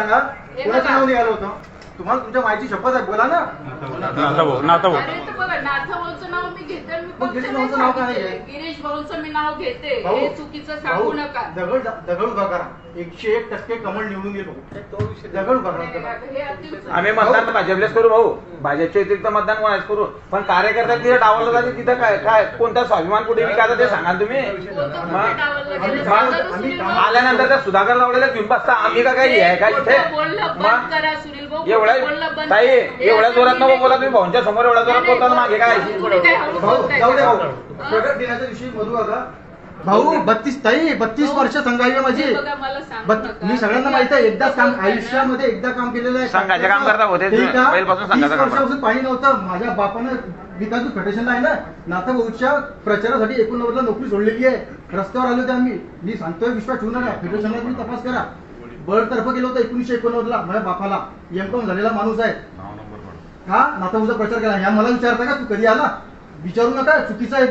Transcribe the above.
सांगा कोणाचं नाव निघालं होतं? तुम्हाला तुमच्या मायची शपथ आहे, बोला ना. नाथाभाऊ अरे तर बघा, नाथाभाऊचं नाव मी घेते, मी मग गिरीश भाऊचं नाव काय आहे? गिरीश भाऊचं मी नाव घेते. भाऊ, हे चुकीचं सांगू नका. दगड उभा करा. 101% कमळ निवडून येईल भाऊ. दगड उभा करा. हे अतिशय आम्ही मतदान भाजपलेच करू भाऊ, भाजपच्या व्यतिरिक्त मतदान कोणाच करू, पण कार्यकर्ता तिथे डावलं जाते तिथं काय काय कोणता स्वाभिमान कुठे विकायचा ते सांगा तुम्ही. आल्यानंतर त्या सुधाकर लावलेल्या घेऊन बसता आम्ही का काही आहे का इथे? एवढ्या ताई एवढ्या जोरात नको बोला तुम्ही, भाऊंच्या समोर एवढ्या जोरात बोलता मागे काय? भाऊ जाऊ दे भाऊ. प्रगट दिनाच्या दिवशी मधू बघा भाऊ 32 वर्ष संघाई आहे माझी. मी सगळ्यांना माहित आहे, एकदाच काम आयुष्यामध्ये एकदा काम केलेलं आहे. संघाचे काम करता होते पहिल्यापासून संघाचं काम. 30 वर्षापासून पाणी नव्हतं. माझ्या बापानं विकास फेडरेशनला आहे ना, नाथाभाऊच्या प्रचारासाठी 89ला नोकरी सोडलेली आहे. रस्त्यावर आलो होते आम्ही. मी सांगतोय, विश्वास ठेवू नका. फेडरेशनला तुम्ही तपास करा. बळतर्फ केलं होतं 1989ला माझ्या बापाला. एमकॉम झालेला माणूस आहे. हा नाथाभाऊचा प्रचार केला. ह्या मला विचारता का तू कधी आला? विचारू नका, चुकीचा आहे.